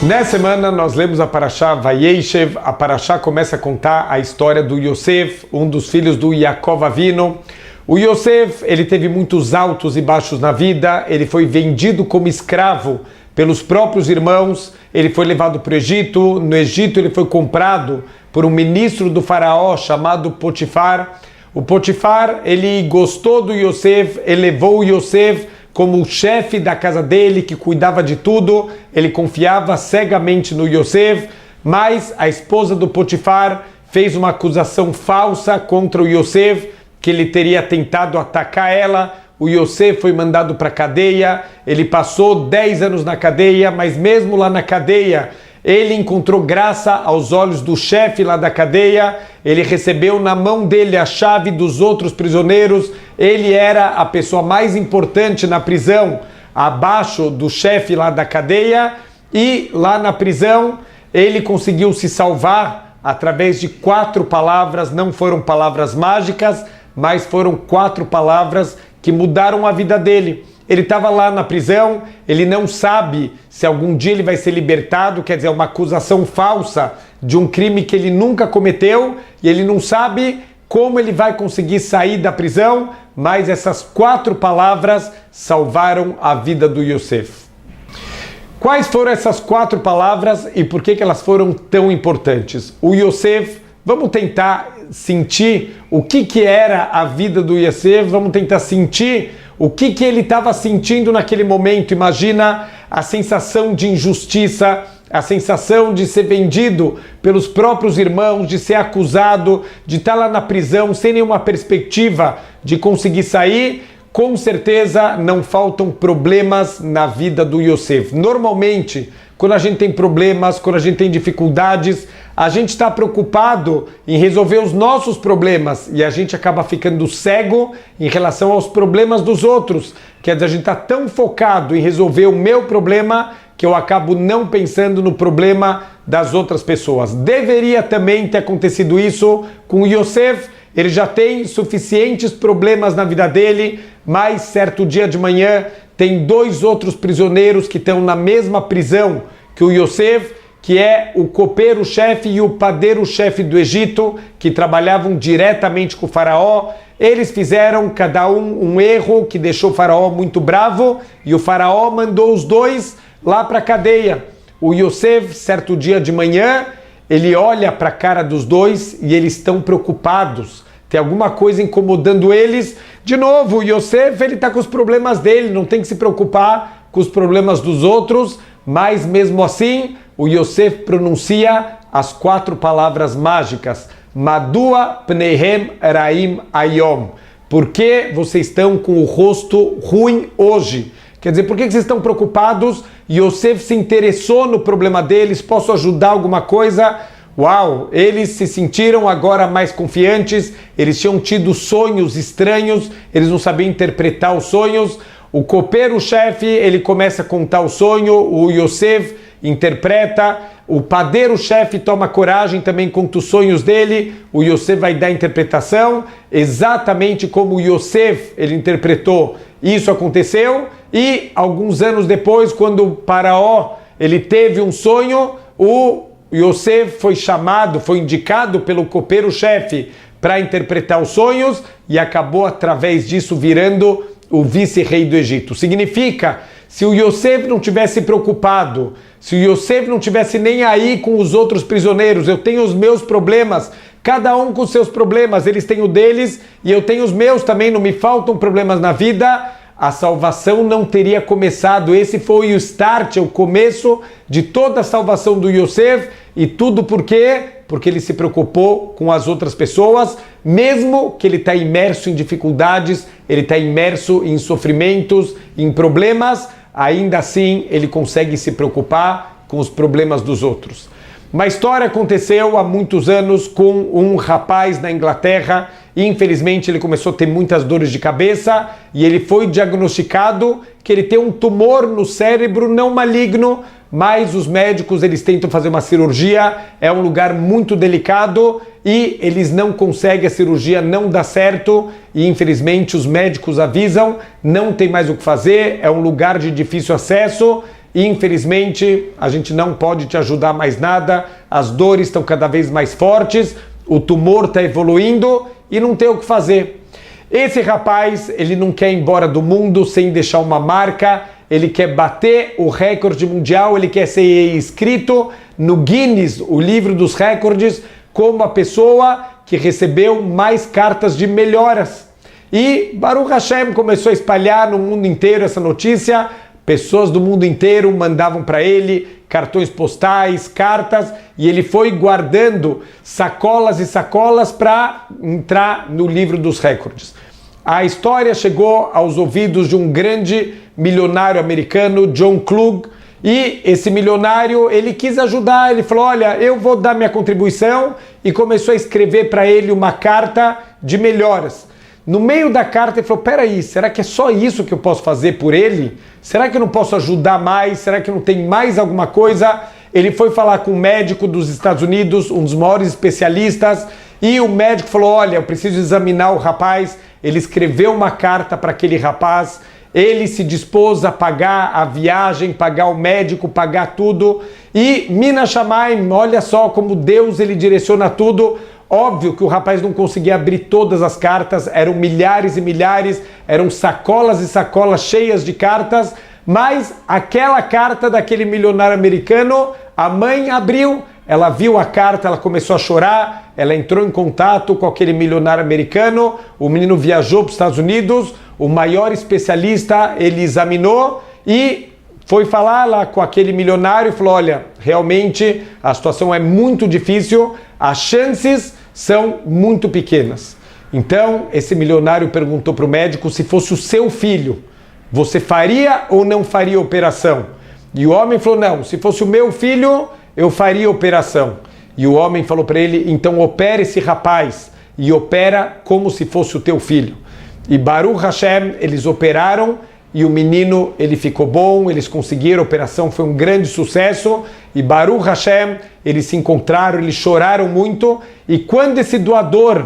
Nessa semana nós lemos a Parashá Vayeshev. A Parashá começa a contar a história do Yosef, um dos filhos do Yaakov Avinu. O Yosef, ele teve muitos altos e baixos na vida, ele foi vendido como escravo pelos próprios irmãos, ele foi levado para o Egito. No Egito ele foi comprado por um ministro do faraó chamado Potifar. O Potifar, ele gostou do Yosef, elevou o Yosef como o chefe da casa dele, que cuidava de tudo. Ele confiava cegamente no Yosef, mas a esposa do Potifar fez uma acusação falsa contra o Yosef, que ele teria tentado atacar ela. O Yosef foi mandado para a cadeia, ele passou 10 anos na cadeia, mas mesmo lá na cadeia, ele encontrou graça aos olhos do chefe lá da cadeia. Ele recebeu na mão dele a chave dos outros prisioneiros. Ele era a pessoa mais importante na prisão, abaixo do chefe lá da cadeia. E lá na prisão, ele conseguiu se salvar através de 4 palavras. Não foram palavras mágicas, mas foram 4 palavras que mudaram a vida dele. Ele estava lá na prisão, ele não sabe se algum dia ele vai ser libertado, quer dizer, uma acusação falsa de um crime que ele nunca cometeu, e ele não sabe como ele vai conseguir sair da prisão, mas essas 4 palavras salvaram a vida do Yosef. Quais foram essas 4 palavras e por que elas foram tão importantes? O Yosef, vamos tentar sentir o que era a vida do Yosef, vamos tentar sentir o que ele estava sentindo naquele momento. Imagina a sensação de injustiça, a sensação de ser vendido pelos próprios irmãos, de ser acusado, de estar lá na prisão sem nenhuma perspectiva de conseguir sair. Com certeza não faltam problemas na vida do Yosef. Normalmente, quando a gente tem problemas, quando a gente tem dificuldades, a gente está preocupado em resolver os nossos problemas e a gente acaba ficando cego em relação aos problemas dos outros. Quer dizer, a gente está tão focado em resolver o meu problema que eu acabo não pensando no problema das outras pessoas. Deveria também ter acontecido isso com o Yosef. Ele já tem suficientes problemas na vida dele, mas certo dia de manhã tem 2 outros prisioneiros que estão na mesma prisão que o Yosef, que é o copeiro-chefe e o padeiro-chefe do Egito, que trabalhavam diretamente com o faraó. Eles fizeram cada um erro que deixou o faraó muito bravo, e o faraó mandou os 2 lá para a cadeia. O Yosef, certo dia de manhã, ele olha para a cara dos 2 e eles estão preocupados. Tem alguma coisa incomodando eles. De novo, o Yosef, ele está com os problemas dele, não tem que se preocupar com os problemas dos outros, mas mesmo assim, o Yosef pronuncia as 4 palavras mágicas. Madua pneihem raim ayom. Por que vocês estão com o rosto ruim hoje? Quer dizer, por que vocês estão preocupados? Yosef se interessou no problema deles. Posso ajudar alguma coisa? Uau! Eles se sentiram agora mais confiantes. Eles tinham tido sonhos estranhos. Eles não sabiam interpretar os sonhos. O copeiro-chefe, ele começa a contar o sonho. O Yosef interpreta. O padeiro-chefe toma coragem, também conta os sonhos dele. O Yosef vai dar a interpretação. Exatamente como o Yosef ele interpretou, isso aconteceu. E alguns anos depois, quando o faraó ele teve um sonho, o Yosef foi chamado, foi indicado pelo copeiro-chefe para interpretar os sonhos e acabou através disso virando o vice-rei do Egito. Significa, se o Yosef não tivesse preocupado, se o Yosef não tivesse nem aí com os outros prisioneiros, eu tenho os meus problemas, cada um com os seus problemas, eles têm o deles e eu tenho os meus também, não me faltam problemas na vida, a salvação não teria começado. Esse foi o start, o começo de toda a salvação do Yosef. E tudo por quê? Porque ele se preocupou com as outras pessoas, mesmo que ele está imerso em dificuldades, ele está imerso em sofrimentos, em problemas, ainda assim ele consegue se preocupar com os problemas dos outros. Uma história aconteceu há muitos anos com um rapaz na Inglaterra. Infelizmente ele começou a ter muitas dores de cabeça e ele foi diagnosticado que ele tem um tumor no cérebro não maligno, mas os médicos eles tentam fazer uma cirurgia, é um lugar muito delicado e eles não conseguem, a cirurgia não dá certo e infelizmente os médicos avisam, não tem mais o que fazer, é um lugar de difícil acesso infelizmente, a gente não pode te ajudar mais nada, as dores estão cada vez mais fortes, o tumor está evoluindo e não tem o que fazer. Esse rapaz, ele não quer ir embora do mundo sem deixar uma marca, ele quer bater o recorde mundial, ele quer ser inscrito no Guinness, o livro dos recordes, como a pessoa que recebeu mais cartas de melhoras. E Baruch Hashem começou a espalhar no mundo inteiro essa notícia, pessoas do mundo inteiro mandavam para ele cartões postais, cartas, e ele foi guardando sacolas e sacolas para entrar no livro dos recordes. A história chegou aos ouvidos de um grande milionário americano, John Klug, e esse milionário, ele quis ajudar, ele falou, olha, eu vou dar minha contribuição, e começou a escrever para ele uma carta de melhoras. No meio da carta ele falou, peraí, será que é só isso que eu posso fazer por ele? Será que eu não posso ajudar mais? Será que não tem mais alguma coisa? Ele foi falar com um médico dos Estados Unidos, um dos maiores especialistas, e o médico falou, olha, eu preciso examinar o rapaz. Ele escreveu uma carta para aquele rapaz, ele se dispôs a pagar a viagem, pagar o médico, pagar tudo, e Mina Shamayim, olha só como Deus ele direciona tudo. Óbvio que o rapaz não conseguia abrir todas as cartas, eram milhares e milhares, eram sacolas e sacolas cheias de cartas, mas aquela carta daquele milionário americano, a mãe abriu, ela viu a carta, ela começou a chorar, ela entrou em contato com aquele milionário americano, o menino viajou para os Estados Unidos, o maior especialista, ele examinou e foi falar lá com aquele milionário e falou, olha, realmente a situação é muito difícil, as chances são muito pequenas. Então, esse milionário perguntou para o médico se fosse o seu filho, você faria ou não faria a operação? E o homem falou, não, se fosse o meu filho, eu faria a operação. E o homem falou para ele, então opera esse rapaz e opera como se fosse o teu filho. E Baruch Hashem, eles operaram e o menino, ele ficou bom, eles conseguiram, a operação foi um grande sucesso, e Baruch Hashem, eles se encontraram, eles choraram muito, e quando esse doador,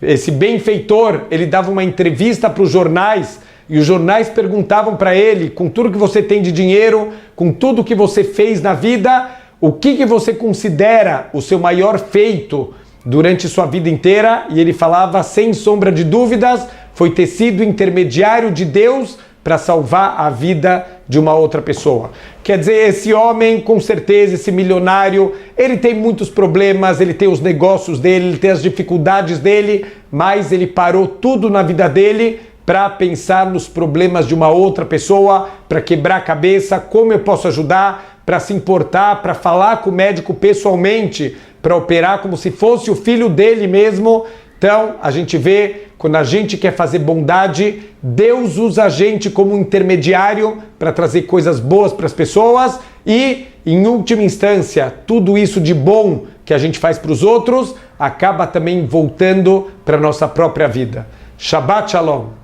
esse benfeitor, ele dava uma entrevista para os jornais, e os jornais perguntavam para ele, com tudo que você tem de dinheiro, com tudo que você fez na vida, o que você considera o seu maior feito durante sua vida inteira? E ele falava, sem sombra de dúvidas, foi ter sido intermediário de Deus para salvar a vida de uma outra pessoa. Quer dizer, esse homem, com certeza, esse milionário, ele tem muitos problemas, ele tem os negócios dele, ele tem as dificuldades dele, mas ele parou tudo na vida dele para pensar nos problemas de uma outra pessoa, para quebrar a cabeça, como eu posso ajudar, para se importar, para falar com o médico pessoalmente, para operar como se fosse o filho dele mesmo. Então, a gente vê, quando a gente quer fazer bondade, Deus usa a gente como intermediário para trazer coisas boas para as pessoas e, em última instância, tudo isso de bom que a gente faz para os outros acaba também voltando para a nossa própria vida. Shabbat Shalom!